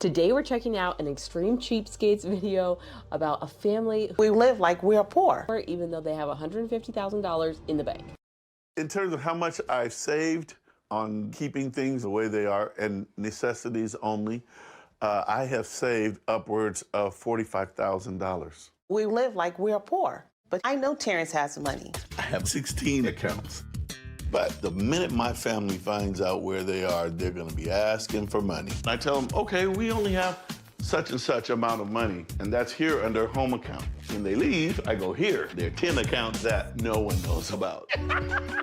Today we're checking out an Extreme Cheapskates video about a family We live like we're poor. who, even though they have $150,000 in the bank. In terms of how much I've saved on keeping things the way they are and necessities only, I have saved upwards of $45,000. We live like we're poor. But I know Terrence has money. I have 16 accounts. But the minute my family finds out where they are, they're going to be asking for money. I tell them, okay, we only have such and such amount of money, and that's here under home account. When they leave, I go here. There are 10 accounts that no one knows about.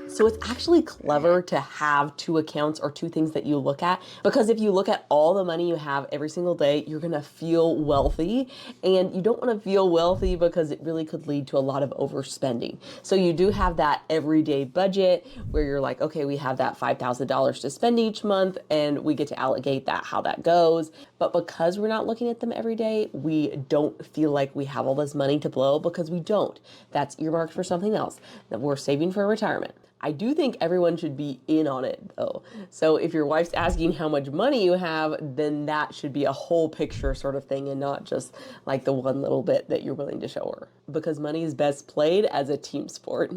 So it's actually clever to have two accounts or two things that you look at, because if you look at all the money you have every single day, you're gonna feel wealthy, and you don't wanna feel wealthy because it really could lead to a lot of overspending. So you do have that everyday budget where you're like, okay, we have that $5,000 to spend each month and we get to allocate that, how that goes. But because we're not looking at them every day, we don't feel like we have all this money to blow, because we don't. That's earmarked for something else that we're saving for retirement. I do think everyone should be in on it though. So if your wife's asking how much money you have, then that should be a whole picture sort of thing and not just like the one little bit that you're willing to show her. Because money is best played as a team sport.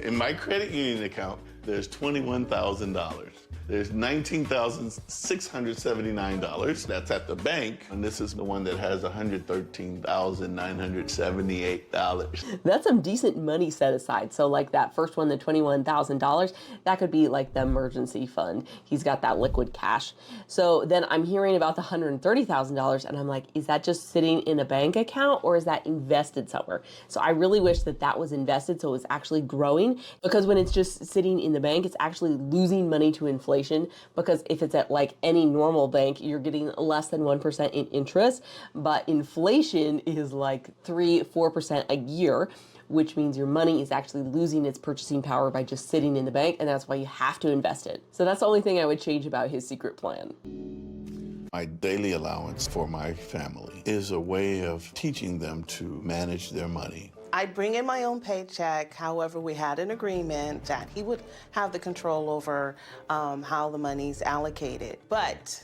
In my credit union account, there's $21,000. There's $19,679. That's at the bank. And this is the one that has $113,978. That's some decent money set aside. So like that first one, the $21,000, that could be like the emergency fund. He's got that liquid cash. So then I'm hearing about the $130,000 and I'm like, is that just sitting in a bank account or is that invested somewhere? So I really wish that that was invested so it was actually growing, because when it's just sitting in the bank, it's actually losing money to inflation. Because if it's at like any normal bank, you're getting less than 1% in interest, but inflation is like 3-4% a year, which means your money is actually losing its purchasing power by just sitting in the bank, and that's why you have to invest it. So that's the only thing I would change about his secret plan. My daily allowance for my family is a way of teaching them to manage their money. I bring in my own paycheck. However, we had an agreement that he would have the control over how the money's allocated. But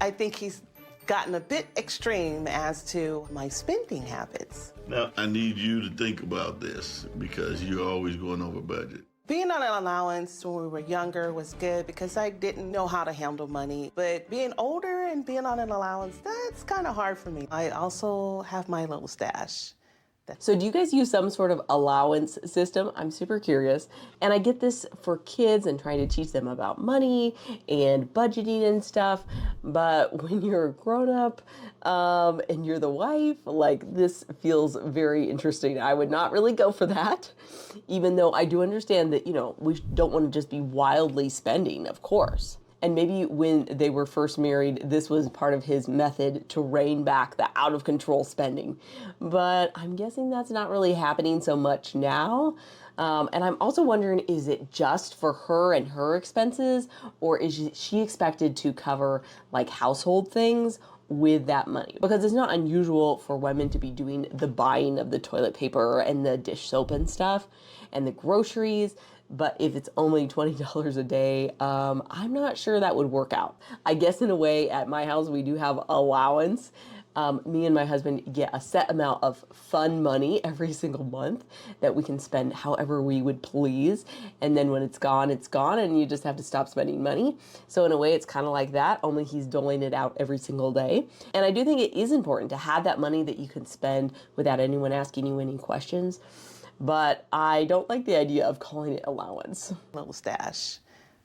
I think he's gotten a bit extreme as to my spending habits. Now, I need you to think about this because you're always going over budget. Being on an allowance when we were younger was good because I didn't know how to handle money. But being older and being on an allowance, that's kind of hard for me. I also have my little stash. So do you guys use some sort of allowance system? I'm super curious. And I get this for kids and trying to teach them about money and budgeting and stuff. But when you're a grown up and you're the wife, like this feels very interesting. I would not really go for that, even though I do understand that, we don't want to just be wildly spending, of course. And maybe when they were first married, this was part of his method to rein back the out of control spending. But I'm guessing that's not really happening so much now. And I'm also wondering, is it just for her and her expenses, or is she expected to cover like household things with that money? Because it's not unusual for women to be doing the buying of the toilet paper and the dish soap and stuff and the groceries. But if it's only $20 a day, I'm not sure that would work out. I guess in a way at my house, we do have allowance. Me and my husband get a set amount of fun money every single month that we can spend however we would please. And then when it's gone, and you just have to stop spending money. So in a way, it's kind of like that, only he's doling it out every single day. And I do think it is important to have that money that you can spend without anyone asking you any questions. But I don't like the idea of calling it allowance. Little stash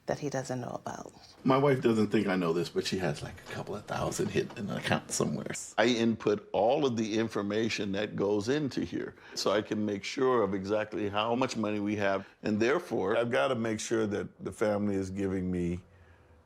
that he doesn't know about. My wife doesn't think I know this, but she has like a couple of thousand hidden in an account somewhere. I input all of the information that goes into here so I can make sure of exactly how much money we have. And therefore, I've got to make sure that the family is giving me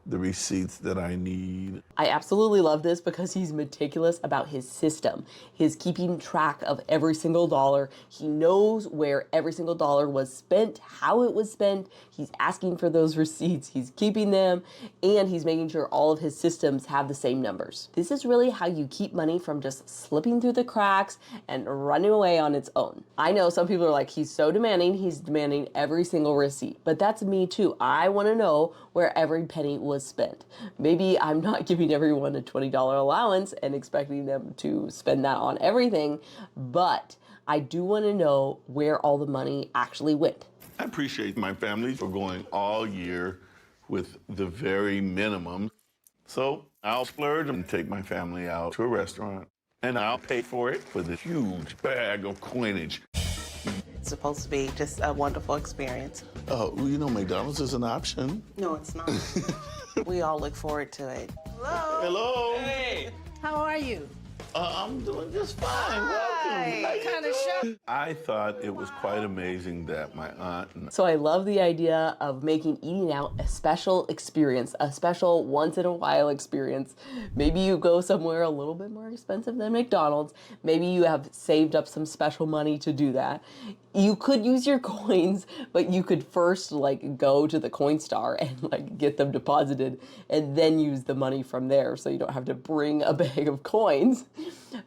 the receipts that I need. I absolutely love this because he's meticulous about his system. He's keeping track of every single dollar. He knows where every single dollar was spent, how it was spent. He's asking for those receipts. He's keeping them, and he's making sure all of his systems have the same numbers. This is really how you keep money from just slipping through the cracks and running away on its own. I know some people are like, he's so demanding. He's demanding every single receipt, but that's me too. I want to know where every penny was was spent. Maybe I'm not giving everyone a $20 allowance and expecting them to spend that on everything, but I do want to know where all the money actually went. I appreciate my family for going all year with the very minimum. So I'll splurge and take my family out to a restaurant, and I'll pay for it with a huge bag of coinage. It's supposed to be just a wonderful experience. Oh, you know, McDonald's is an option. No, it's not. We all look forward to it. Hello. Hello. Hey. How are you? I'm doing just fine. Hi. Welcome. How you Kinda doing? I thought it was quite amazing that my aunt and So I love the idea of making eating out a special experience, a special once in a while experience. Maybe you go somewhere a little bit more expensive than McDonald's. Maybe you have saved up some special money to do that. You could use your coins, but you could first go to the Coinstar and get them deposited and then use the money from there so you don't have to bring a bag of coins.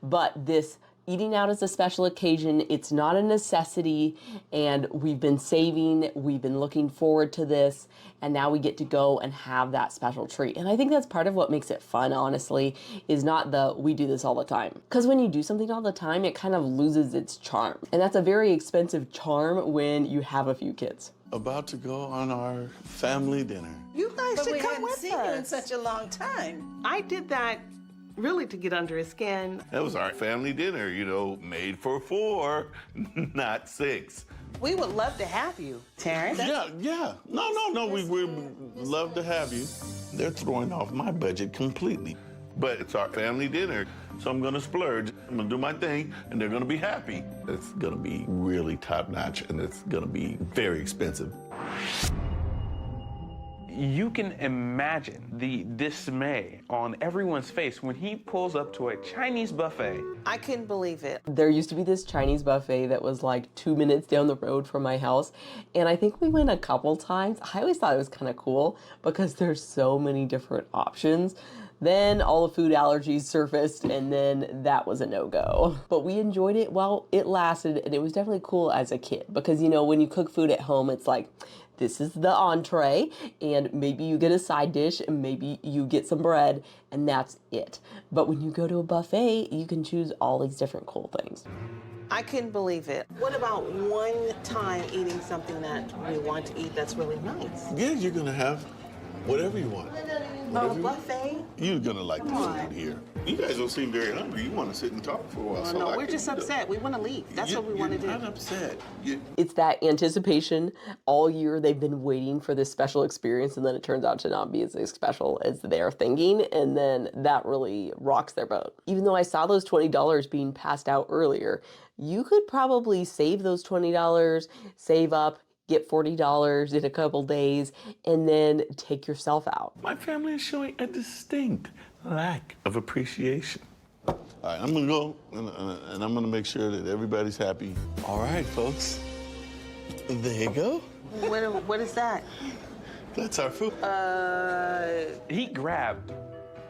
But this eating out is a special occasion. It's not a necessity, and we've been saving, we've been looking forward to this, and now we get to go and have that special treat. And I think that's part of what makes it fun, honestly, is not we do this all the time. Because when you do something all the time, it kind of loses its charm. And that's a very expensive charm when you have a few kids. about to go on our family dinner. You guys But should we come hadn't with seen you in us. such a long time. I did that really to get under his skin. That was our family dinner, you know, made for 4, not 6. We would love to have you, Terrence. Yeah. No. We would love to have you. They're throwing off my budget completely. But it's our family dinner, so I'm gonna splurge. I'm gonna do my thing, and they're gonna be happy. It's gonna be really top notch, and it's gonna be very expensive. You can imagine the dismay on everyone's face when he pulls up to a Chinese buffet. I couldn't believe it. There used to be this Chinese buffet that was 2 minutes down the road from my house, and I think we went a couple times. I always thought it was kind of cool because there's so many different options. Then all the food allergies surfaced, and then that was a no-go. But we enjoyed it while it lasted, and it was definitely cool as a kid because, when you cook food at home, it's this is the entree, and maybe you get a side dish, and maybe you get some bread, and that's it. But when you go to a buffet, you can choose all these different cool things. I couldn't believe it. What about one time eating something that we want to eat that's really nice? Yeah, you're gonna have whatever you want. A buffet? You're gonna like the food here. You guys don't seem very hungry. You want to sit and talk for a while. Oh, so no, I we're can just do that. upset. We want to leave. That's what we want to do. You're not upset. It's that anticipation. All year they've been waiting for this special experience, and then it turns out to not be as special as they're thinking, and then that really rocks their boat. Even though I saw those $20 being passed out earlier, you could probably save those $20, save up, get $40 in a couple days, and then take yourself out. My family is showing a distinct lack of appreciation. All right, I'm gonna go, and I'm gonna make sure that everybody's happy. All right, folks. There you go. What is that? That's our food. He grabbed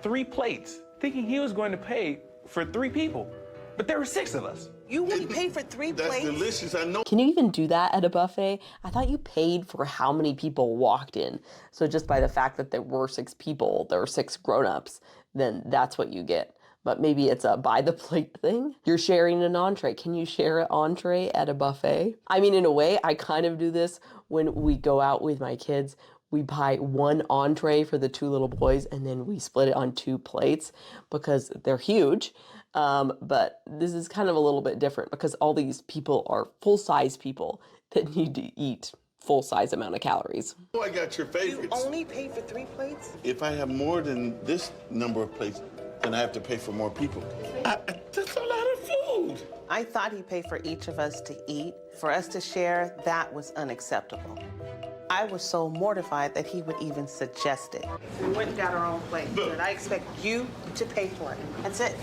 3 plates, thinking he was going to pay for 3 people. But there were 6 of us. You really paid for 3 That's plates? delicious. I know. Can you even do that at a buffet? I thought you paid for how many people walked in. So just by the fact that there were 6 people, there were 6 grown-ups, then that's what you get. But maybe it's a buy the plate thing. You're sharing an entree. Can you share an entree at a buffet? I mean, in a way, I kind of do this when we go out with my kids. We buy 1 entree for the 2 little boys, and then we split it on 2 plates because they're huge. But this is kind of a little bit different because all these people are full-size people that need to eat full-size amount of calories. Oh, I got your You favorites. only paid for 3 plates? If I have more than this number of plates, then I have to pay for more people. That's a lot of food. I thought he paid for each of us to eat. For us to share, that was unacceptable. I was so mortified that he would even suggest it. We went and got our own plate, but I expect you to pay for it. That's it.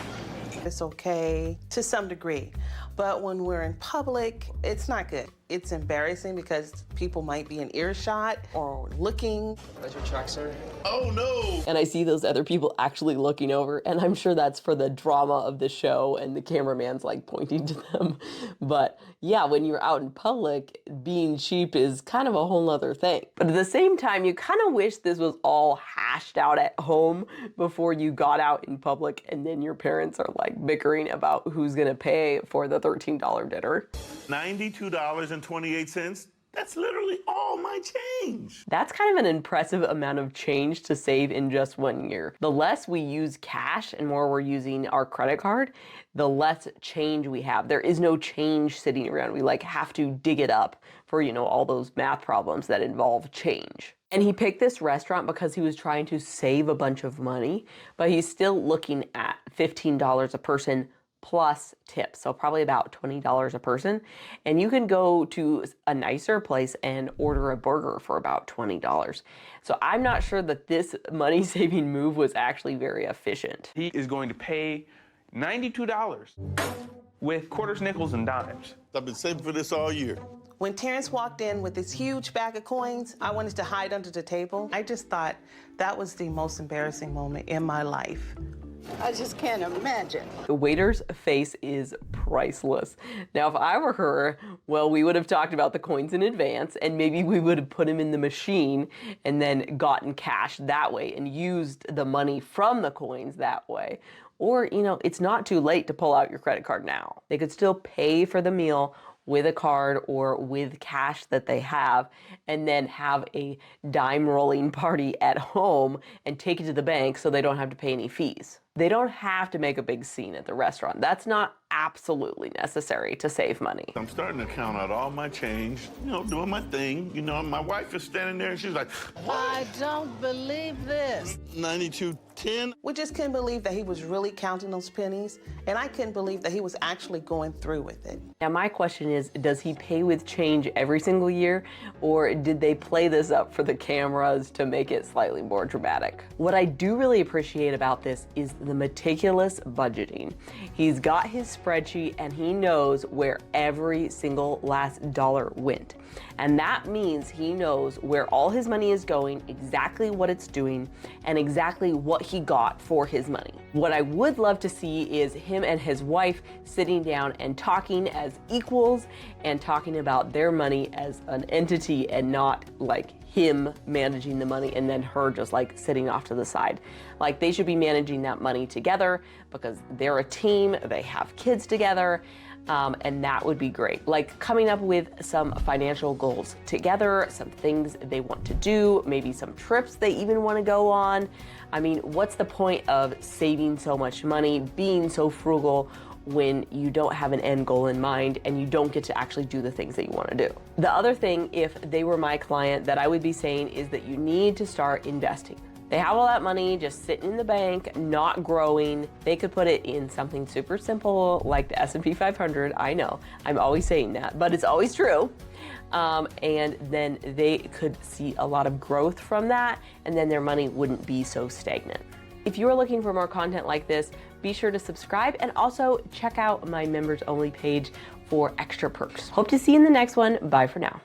It's okay to some degree, but when we're in public, it's not good. it's embarrassing because people might be in earshot or looking. That's your check, sir. Oh no! And I see those other people actually looking over, and I'm sure that's for the drama of the show and the cameraman's like pointing to them. But yeah, when you're out in public, being cheap is kind of a whole nother thing. But at the same time, you kind of wish this was all hashed out at home before you got out in public, and then your parents are like bickering about who's gonna pay for the $13 dinner. $92.28. That's literally all my change. That's kind of an impressive amount of change to save in just 1 year. The less we use cash and more we're using our credit card, the less change we have. There is no change sitting around. We like have to dig it up for, all those math problems that involve change. And he picked this restaurant because he was trying to save a bunch of money, but he's still looking at $15 a person plus tips, so probably about $20 a person. And you can go to a nicer place and order a burger for about $20. So I'm not sure that this money-saving move was actually very efficient. He is going to pay $92 with quarters, nickels, and dimes. I've been saving for this all year. When Terrence walked in with this huge bag of coins, I wanted to hide under the table. I just thought that was the most embarrassing moment in my life. I just can't imagine. The waiter's face is priceless. Now, if I were her, well, we would have talked about the coins in advance, and maybe we would have put them in the machine and then gotten cash that way and used the money from the coins that way. Or, it's not too late to pull out your credit card now. They could still pay for the meal with a card or with cash that they have, and then have a dime rolling party at home and take it to the bank so they don't have to pay any fees. They don't have to make a big scene at the restaurant. That's not absolutely necessary to save money. I'm starting to count out all my change, doing my thing. My wife is standing there and she's like, I don't believe this. 92.10. We just couldn't believe that he was really counting those pennies, and I couldn't believe that he was actually going through with it. Now my question is, does he pay with change every single year, or did they play this up for the cameras to make it slightly more dramatic? What I do really appreciate about this is the meticulous budgeting. He's got his spreadsheet and he knows where every single last dollar went. And that means he knows where all his money is going, exactly what it's doing, and exactly what he got for his money. What I would love to see is him and his wife sitting down and talking as equals and talking about their money as an entity and not like him managing the money and then her just like sitting off to the side. Like they should be managing that money together because they're a team, they have kids together, and that would be great. Like coming up with some financial goals together, some things they want to do, maybe some trips they even want to go on. I mean, what's the point of saving so much money, being so frugal, when you don't have an end goal in mind and you don't get to actually do the things that you want to do? The other thing, if they were my client, that I would be saying is that you need to start investing. They have all that money just sitting in the bank, not growing. They could put it in something super simple like the S&P 500. I know, I'm always saying that, but it's always true. And then they could see a lot of growth from that, and then their money wouldn't be so stagnant. If you're looking for more content like this, be sure to subscribe and also check out my members only page for extra perks. Hope to see you in the next one. Bye for now.